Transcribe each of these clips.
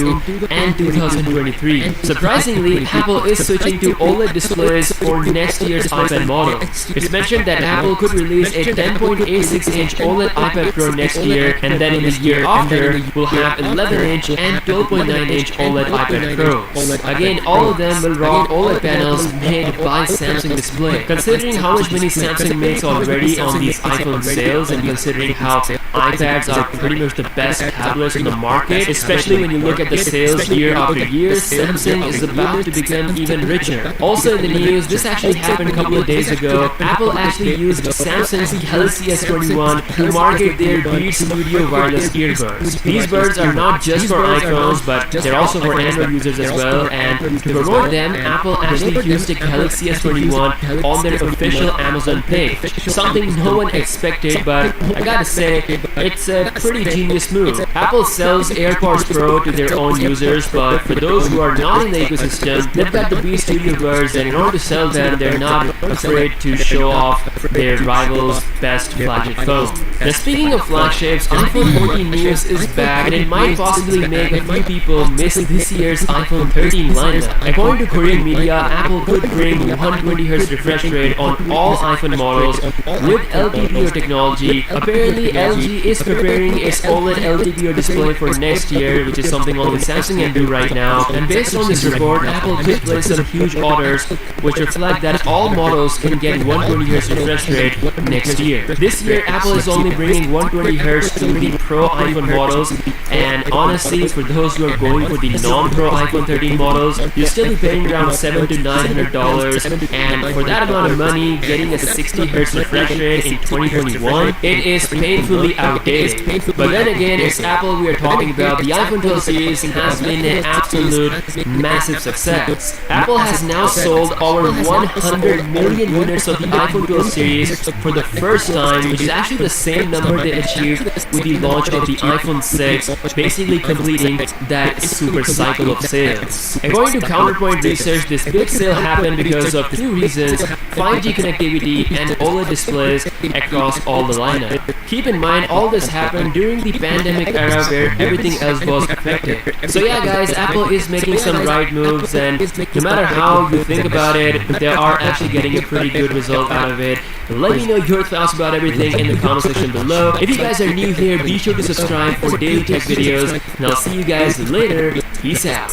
2022 and 2023. Surprisingly, Apple is switching to OLED displays for next year's iPad model. It's mentioned that Apple could release a 10.86-inch OLED iPad Pro next year, and then in the year after, we'll have 11-inch and 12.9-inch OLED iPad Pros. Again, all of them will rock OLED panels made by Samsung Display. Considering how much money Samsung makes already on these iPhone sales, and considering how iPads are pretty much the best tablets in the market, especially when you look at the sales year after year, Samsung is about to become even richer. Also in the news, this actually happened a couple of days ago. Apple actually used Samsung's Galaxy S21 to market their Beats Studio wireless earbuds. These buds are not just for iPhones, but they're also for Android users as well, and to promote them, Apple actually used the Galaxy S21 on their official Amazon page. Something no one expected, but I gotta say, it's a pretty genius move. Apple sells AirPods Pro to their own users, but for those who are not in the ecosystem, they've got the Beats Studio buds, and in order to sell them, they're not afraid to show off their rival's best flagship phone. Now speaking of flagships, iPhone 14 news is back, and it might possibly make a few people miss this year's iPhone 13 lineup. According to Korean media, Apple could bring 120Hz refresh rate on all iPhone models with LTPO technology. Apparently, LG is preparing its OLED LTPO display for next year, which is something only Samsung can do right now. And based on this report, Apple could place some huge orders, which reflect that all models can get 120Hz refresh rate next year. This year, Apple is only bringing 120Hz to the Pro iPhone models, and honestly, for those who are going for the non-Pro iPhone 13 models, you'll still be paying around $700 to $900, and for that amount of money, getting a 60Hz refresh rate in 2021, it is painfully outdated. But then again, it's Apple we are talking about. The iPhone 12 series has been an absolute massive success. Apple has now sold over 100 million units of the iPhone 12 series for the first time, which is actually the same number they achieved with the launch of the iPhone 6, basically completing that super cycle of sales. According to Counterpoint Research, this big sale happened because of two reasons: 5G connectivity and OLED displays across all the lineup. Keep in mind, all this happened during the pandemic era where everything else was affected. So yeah guys, Apple is making some right moves, and no matter how you think about it, they are actually getting a pretty good result out of it. Let me know your thoughts about everything in the comment section below. If you guys are new here, be sure to subscribe for daily tech videos, and I'll see you guys later. Peace out.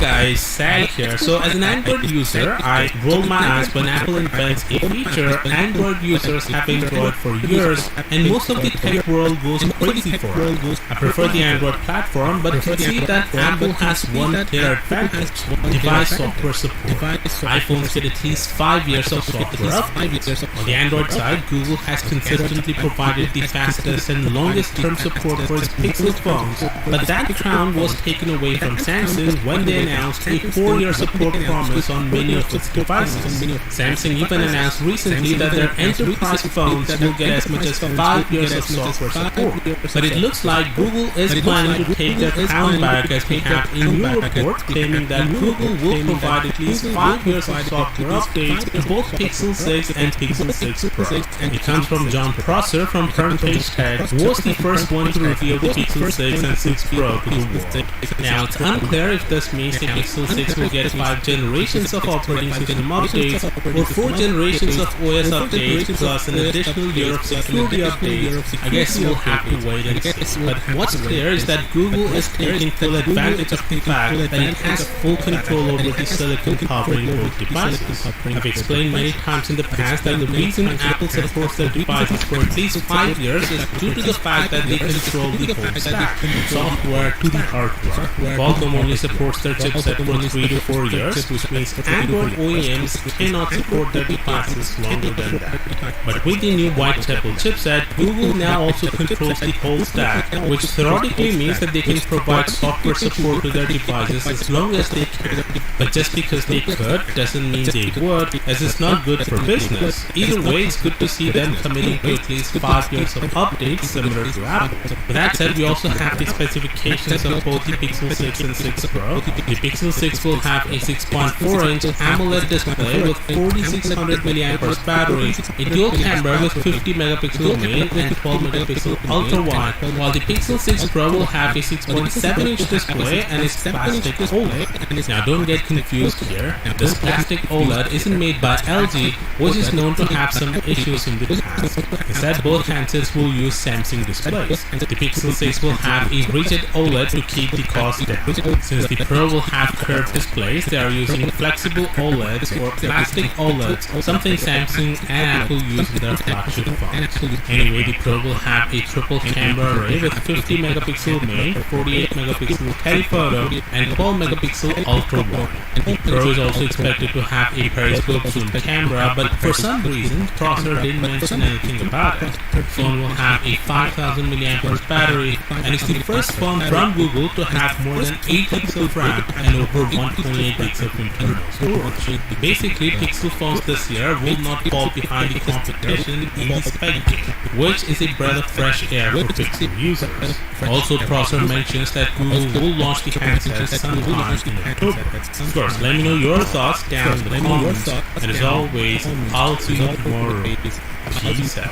guys, Sal here. So as an Android user, I roll my eyes when Apple invents a feature Android users have enjoyed for years and most of the tech world goes crazy for it. I prefer the Android platform, but can see that Apple has one clear advantage: device software support. iPhones get at least 5 years of software updates. On the Android side, Google has consistently provided the fastest and longest term support for its Pixel phones, but that crown was taken away from Samsung when they announced a 4-year support promise on many of its devices. Samsung even announced recently that their enterprise phones will get as much as 5 years of software support. But it looks like Google is planning to take their crown back, as we have a new report claiming that Google will provide at least 5 years of software updates to both Pixel 6 and Pixel 6 Pro. It comes from John Prosser from Front Page Tech, who was the first one to reveal the Pixel 6 and 6 Pro to the world. Now, it's unclear if this means the Pixel 6 will get 5 generations of operating system updates or 4 generations of OS updates plus an additional year of security updates. I guess we'll have to wait and see. But what's clear is that Google is taking full advantage of the fact that it has full control over the silicon covering both devices. I've explained many times in the past that the reason Apple supports their devices for at least 5 years is due to the fact that they control the whole stack, from software to the hardware. Qualcomm only supports their chipset for 3 to 4 years, which means Android OEMs cannot support their devices longer than that. But with the new Whitechapel chipset, Google now also controls the whole stack, which theoretically means that they can provide software support to their devices as long as they can. But just because they could doesn't mean they would, as it's not good for business. Either way, it's good to see them committing to at least 5 years of updates similar to Apple. With that said, we also have the specifications of both the Pixel 6 and 6 Pro. The Pixel 6 will have a 6.4-inch AMOLED display with 4600 mAh battery, a dual camera with 50 megapixel main and 12 megapixel ultra wide, while the Pixel 6 Pro will have a 6.7-inch display and is plastic OLED. Now don't get confused here, this plastic OLED isn't made by LG, which is known to have some issues in the past. Instead, both handsets will use Samsung displays. The Pixel 6 will have a rigid OLED to keep the cost down. Since the Pro will have curved displays, they are using flexible OLEDs or plastic OLEDs, something Samsung and Apple use in their flagship phones. Anyway, the Pro will have a triple camera array with 50 megapixel main, 48 megapixel telephoto, and 12 megapixel ultra wide. The Pro is also expected to have a periscope zoom camera, but for some reason, Prosser didn't mention anything about it. The phone will have a 5000 mAh battery and is the first phone from Google to have more than 8 gigs of RAM and over 128 gigs of internal storage. Basically, Pixel phones this year will not fall behind the competition in the spec game, which is a breath of fresh air for Pixel users. Also, Prosser mentions that Google will launch the handset sometime in October. Of course, let me know your thoughts down in the comments, and as always, I'll see you tomorrow. Peace out.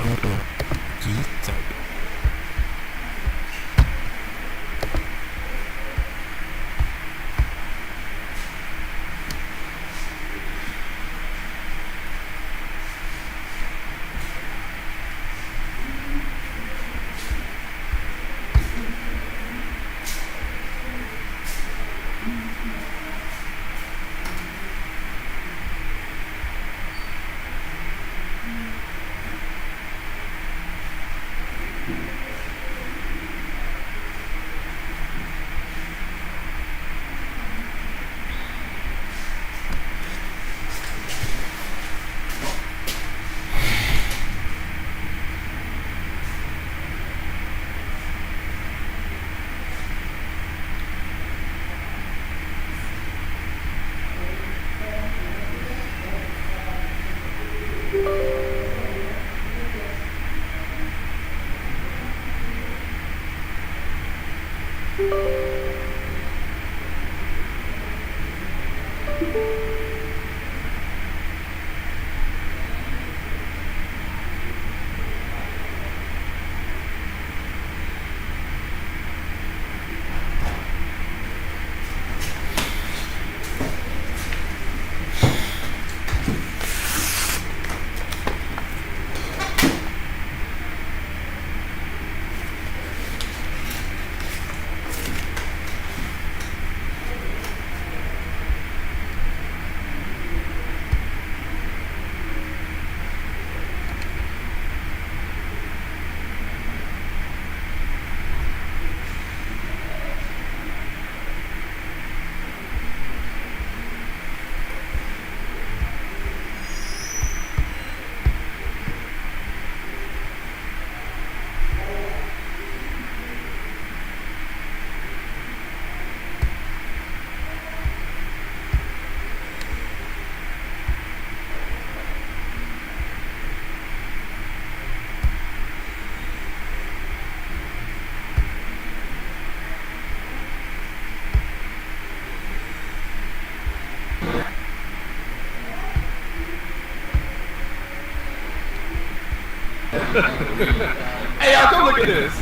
Hey, y'all, come look at this.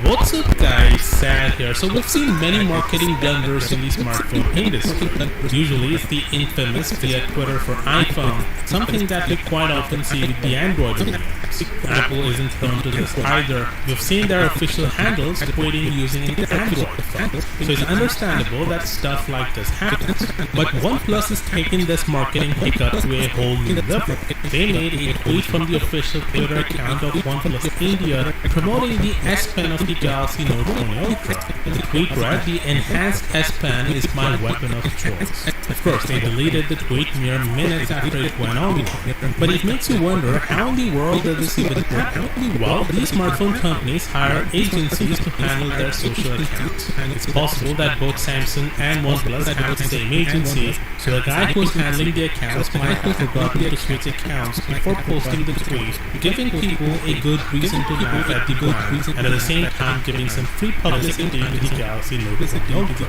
What's up guys, Sad here. So we've seen many marketing blunders in the smartphone industry. Usually it's the infamous via Twitter for iPhone, something that we quite often see with the Android OEMs. Apple isn't prone to this either. We've seen their official handles tweeting using an Android phone, so it's understandable that stuff like this happens. But OnePlus is taking this marketing hiccup to a whole new level. They made a tweet from the official Twitter account of OnePlus India promoting the S Pen of the Galaxy Note 20 Ultra. The tweet read, "The enhanced S Pen is my weapon of choice." Of course, they deleted the tweet mere minutes after it went online. But it makes you wonder, how in the world did this even happen? Well, these smartphone companies hire agencies to handle their social accounts. It's possible that both Samsung and OnePlus have the same agency, so the guy who was handling the accounts might have forgotten to switch accounts before posting the tweet, giving people a good reason to laugh at the brand, and at the same time giving some free publicity to the Galaxy Note 20 Ultra.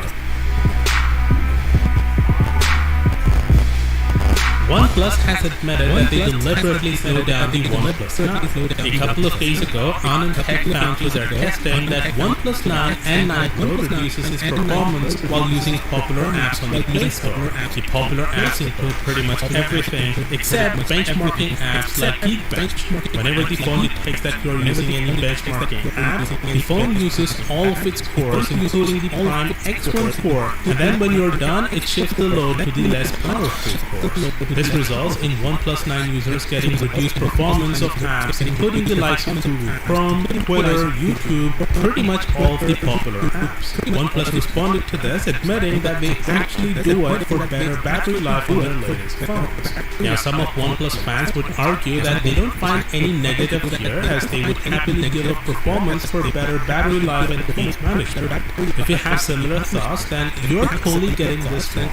OnePlus has admitted that they deliberately slowed down the OnePlus 9. A couple of days ago, Anand Tech found through their testing that OnePlus 9 and 9 Pro reduces its performance while using popular apps on the Play Store. The popular apps include pretty much everything except benchmarking apps like Geekbench. Whenever the phone detects that you are using any benchmarking app, the phone uses all of its cores, including the Prime X1 core, and then when you're done, it shifts the load to the less powerful cores. This results in OnePlus 9 users getting reduced performance of apps, including the likes of Google Chrome, Twitter, YouTube, pretty much all of the popular apps. OnePlus responded to this, admitting that they actually do it for better battery life on their latest phones. Now, some of OnePlus fans would argue that they don't find any negative here, as they would happily give up performance for better battery life and case management. If you have similar thoughts, then you're totally getting this wrong.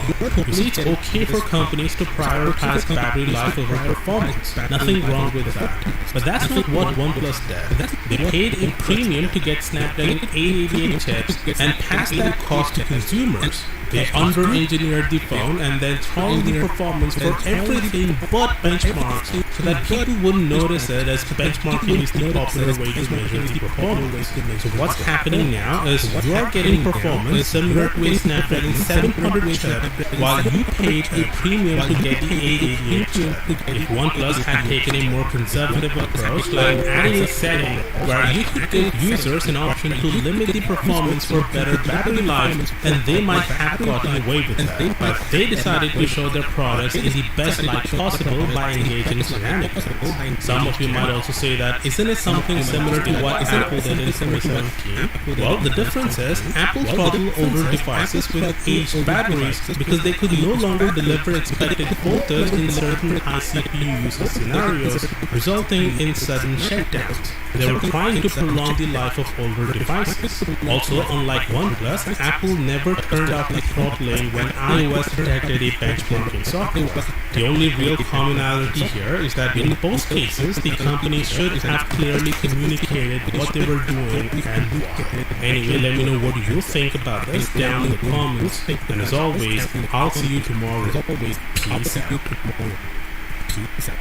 You see, it's okay for companies to prioritize battery life over performance. Nothing wrong with that. But that's not what OnePlus did. They paid a premium to get Snapdragon 888 chips and passed that cost to consumers. They under-engineered the phone and then throttled the performance for everything but benchmarks, so that people wouldn't notice it, as benchmarking is the popular way to measure the performance. So what's happening now is you are getting performance similar to a Snapdragon 700 chip, while you paid a premium to get the 888 chip. If OnePlus had taken a more conservative approach, like adding a setting where you could give users an option to limit the performance for better battery life, then they might have gotten away with that. But they decided to show their products in the best light possible by engaging ceramics. Some of you might also say that, isn't it something similar to what Apple did in 2017? Well, the difference is Apple throttled older devices with aged batteries because they could no longer deliver expected voltage in certain high CPU usage scenarios, resulting in sudden shutdowns. They were trying to prolong the life of older devices. Also, unlike OnePlus, Apple never turned off the throttling when iOS detected a benchmarking software. The only real commonality here is that in both cases, the company should have clearly communicated what they were doing and why. Anyway, let me know what you think about this down in the comments. And as always, I'll see you tomorrow. Peace out.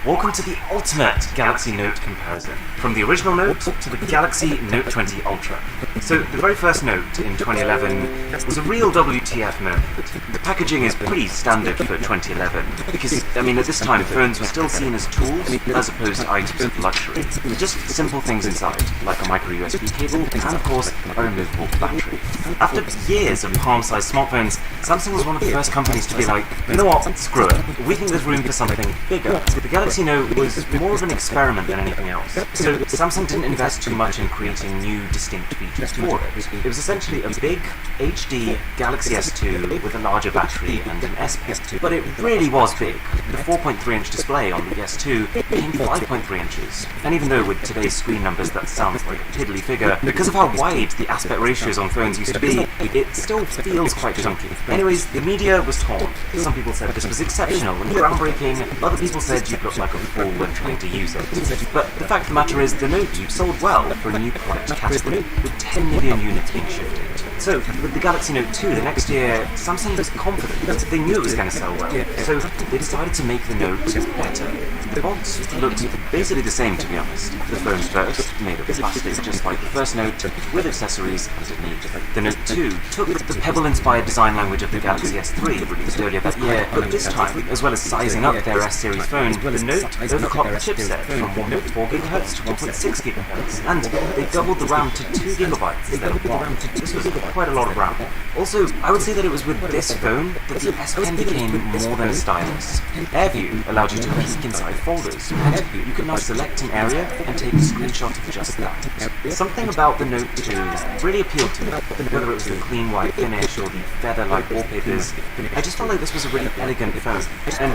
Welcome to the ultimate Galaxy Note comparison, from the original Note to the Galaxy Note 20 Ultra. So the very first Note in 2011 was a real WTF moment. The packaging is pretty standard for 2011, because, I mean, at this time phones were still seen as tools as opposed to items of luxury. Just simple things inside, like a micro USB cable, and of course, a removable battery. After years of palm-sized smartphones, Samsung was one of the first companies to be like, you know what, screw it, we think there's room for something bigger. The Galaxy Note was more of an experiment than anything else, so Samsung didn't invest too much in creating new, distinct features for it. It was essentially a big, HD Galaxy S2 with a larger battery and an S Pen. But it really was big. The 4.3-inch display on the S2 became 5.3 inches, and even though with today's screen numbers that sounds like a piddly figure, because of how wide the aspect ratios on phones used to be, it still feels quite chunky. Anyways, the media was torn. Some people said this was exceptional and groundbreaking, other people said you'd look like a fool when trying to use it. But the fact of the matter is, the Note sold well for a new product category, with 10 million units being shifted. So, with the Galaxy Note 2 the next year, Samsung was confident. They knew it was going to sell well, so they decided to make the Note better. The box looked basically the same, to be honest. The phone's first, made of plastic just like the first Note, with accessories underneath. The Note 2 took the Pebble-inspired design language of the Galaxy S3 released earlier that year, but this time, as well as sizing up their S-series phone, the Note overclocked the chipset from 1.4 GHz to 1.6 GHz, and they doubled the RAM to 2 GB instead of 1. This was quite a lot of RAM. Also, I would say that it was with this phone that the S Pen became more than a stylus. AirView allowed you to peek inside folders, and you could now select an area and take a screenshot of just that. Something about the Note 2 really appealed to me, whether it was the clean white finish or the feather-like wallpapers. I just felt like this was a really elegant phone, and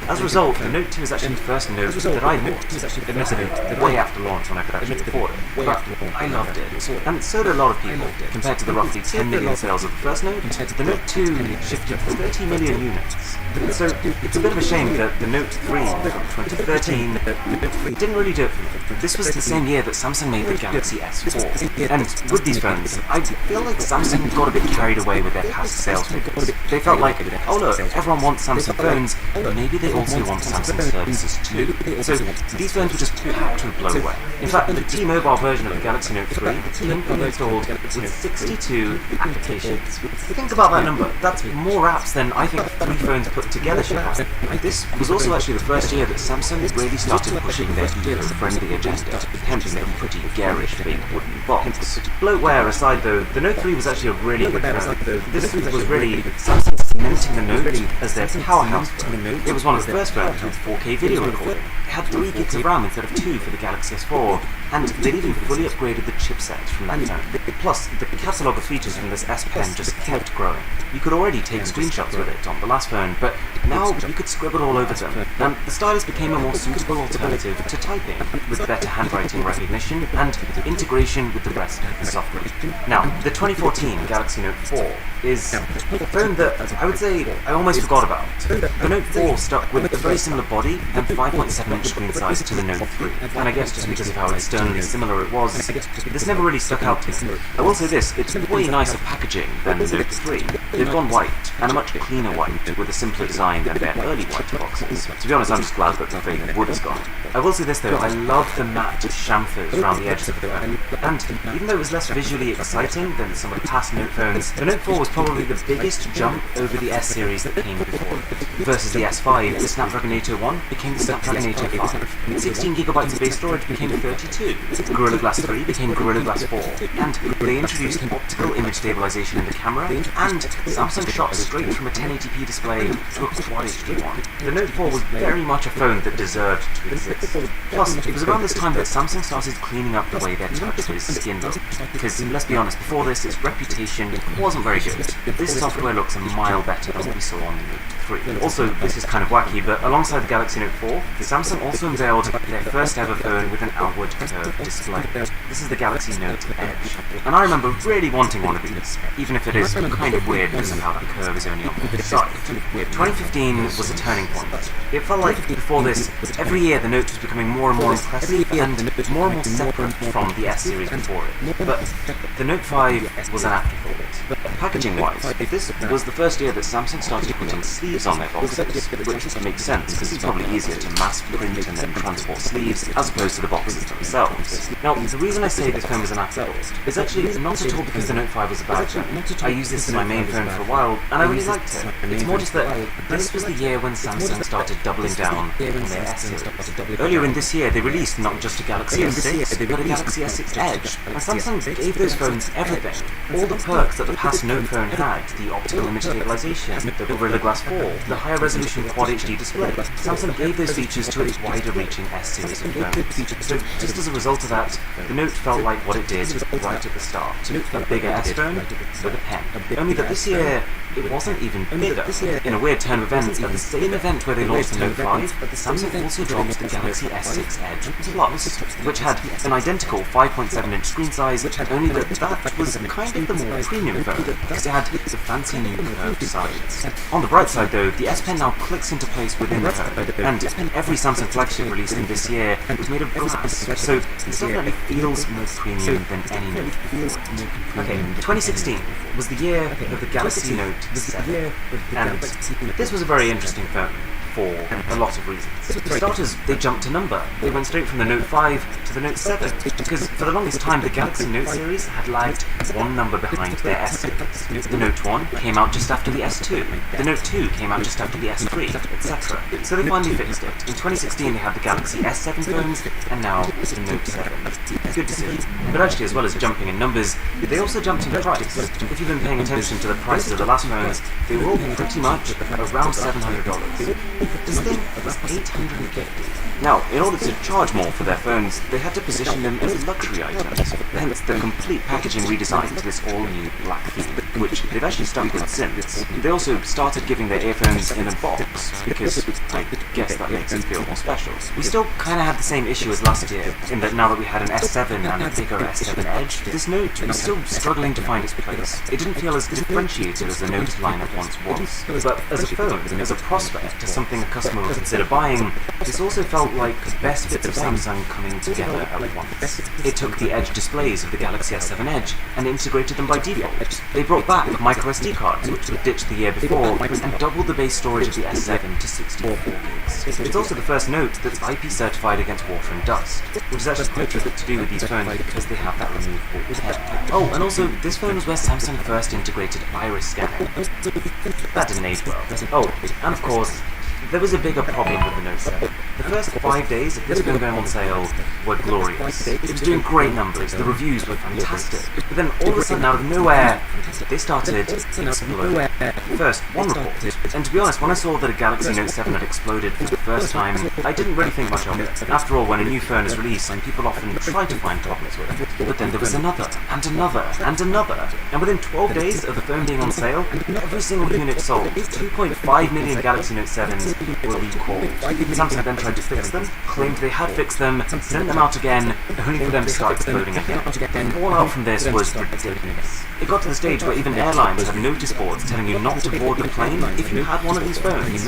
as a result, the Note 2 is actually the first Note that I bought, admittedly way after launch when I could actually afford it, but I loved it, and so did a lot of people. Compared to the roughly 10 million sales of the first Note, the Note 2 shifted 30 million units. So it's a bit of a shame that the Note 3 from 2013 didn't really do it for me. This was the same year that Samsung made the Galaxy S4, and with these phones, I feel like Samsung got a bit carried away with their past sales figures. They felt like, oh look, everyone wants Samsung phones, but maybe they also want Samsung services too. So these phones were just packed with bloatware. In fact, the T-Mobile version of the Galaxy Note 3 came pre-installed with 62 applications. Think about that number. That's more apps than I think 3 phones put together should have. This was also actually the first year that Samsung really started pushing their eco-friendly agenda, hence their pretty garish big wooden box. Bloatware aside though, the Note 3 was actually a really good phone. This was really Samsung cementing the Note as their powerhouse phone. It was one of the first phones with 4K video recording. It had 3 gigs of RAM instead of 2 for the Galaxy S4, and they'd even fully upgraded the chipset from that phone. Plus, the catalogue of features from this S Pen just kept growing. You could already take screenshots with it on the last phone, but now you could scribble all over them. And the stylus became a more suitable alternative to typing, with better handwriting recognition and integration with the rest of the software. Now, the 2014 Galaxy Note 4 is a phone that I would say I almost forgot about. The Note 4 stuck with a very similar body and 5.7-inch screen size to the Note 3, and I guess just because of how externally similar it was, this never really stuck out to me. I will say this, it's way nicer packaging than the Note 3. They've gone white, and a much cleaner white, with a simpler design than their early white boxes. To be honest, I'm just glad that the fake wood is gone. I will say this though, I love the matte chamfers around the edges of the phone, and even though it was less visually exciting than some of the past Note phones, the Note 4 was probably the biggest jump over the S series that came before it. Versus the S5, the Snapdragon 801 became the Snapdragon 805, 16 GB of base storage became 32, Gorilla Glass 3 became Gorilla Glass 4, and they introduced optical image stabilization in the camera, and Samsung shot straight from a 1080p display to a Quad HD one. The Note 4 was very much a phone that deserved to exist. Plus, it was around this time that Samsung started cleaning up the way their touchscreen skin looked, because let's be honest, before this, its reputation wasn't very good. This software looks a mile better than what we saw on the Note 3. Also, this is kind of wacky, but alongside the Galaxy Note 4, Samsung also unveiled their first ever phone with an outward curved display. This is the Galaxy Note Edge, and I remember really wanting one of these, even if it is kind of weird because of how the curve is only on the side. 2015 was a turning point. It felt like before this, every year the Note was becoming more and more impressive and more separate from the S series before it. But the Note 5 was an afterthought. Packaging-wise, this was the first year that Samsung started putting sleeves on their boxes, which makes sense because it's probably easier to mass print and then transport sleeves as opposed to the boxes themselves. Now, the reason I say this phone was an afterthought is actually not at all because the Note 5 was a bad phone. I used this as my main phone for a while, and I really liked it. It's more just that this was the year when Samsung started doubling down on their S series. Earlier in this year, they released not just a Galaxy S6, but a Galaxy S6 Edge, and Samsung gave those phones everything. All the perks that the past Note phone had, the optical image stabilization, the Gorilla Glass 4, the higher resolution Quad HD display. Samsung gave those features to its wider reaching S series of phones. So just as a result of that, the Note felt like what it did right at the start. A bigger S phone with a pen. Only that this year, it wasn't even bigger. In a weird turn of events, at the same event where they launched the Note 5, Samsung also dropped the Galaxy S6 Edge Plus, which had an identical 5.7-inch screen size, only that was kind of the more premium phone, because it had the fancy new curved sides. On the bright side though, the S Pen now clicks into place within the phone, and every Samsung flagship released in this year was made of glass, so it definitely feels more premium than any Note before. Okay, 2016 was the year of the Galaxy Note 7, and this was a very interesting phone for a lot of reasons. For starters, they jumped a number. They went straight from the Note 5 to the Note 7, because for the longest time the Galaxy Note series had lagged one number behind their S series. The Note 1 came out just after the S2, the Note 2 came out just after the S3, etc. So they finally fixed it. In 2016 they had the Galaxy S7 phones, and now the Note 7. Good decision. But actually, as well as jumping in numbers, they also jumped in price. If you've been paying attention to the prices of the last phones, they were all pretty much around $700. This thing was $850. Now, in order to charge more for their phones, they had to position them as luxury items, hence the complete packaging redesign to this all-new black theme, which they've actually stuck with since. They also started giving their earphones in a box, because I guess that makes it feel more special. We still kind of had the same issue as last year, in that now that we had an S7 and a bigger S7 Edge, this Note was still struggling to find its place. It didn't feel as differentiated as the Note lineup once was. But as a phone, as a prospect, as something a customer would consider buying, this also felt like the best bits of Samsung coming together at once. It took the Edge displays of the Galaxy S7 Edge and integrated them by default. They brought back microSD cards, which were ditched the year before, and doubled the base storage of the S7 to 64 gigs. It's also the first Note that's IP certified against water and dust, which is actually quite tricky to do with these phones because they have that removable pen. Oh, and also, this phone was where Samsung first integrated iris scanning. That didn't age well. Oh, and of course, there was a bigger problem with the Note 7. The first 5 days of this phone going on sale were glorious. It was doing great numbers, the reviews were fantastic, but then all of a sudden out of nowhere, they started exploding. First, one report, and to be honest, when I saw that a Galaxy Note 7 had exploded for the first time, I didn't really think much of it. After all, when a new phone is released, people often try to find problems with it. But then there was another, and another, and another, and within 12 days of the phone being on sale, every single unit sold, 2.5 million Galaxy Note 7s were recalled. Samsung then tried to fix them, claimed they had fixed them, sent them out again, only for them to start exploding again. The fallout from this was ridiculous. It got to the stage where even airlines had notice boards telling you not to board the plane if you had one of these phones.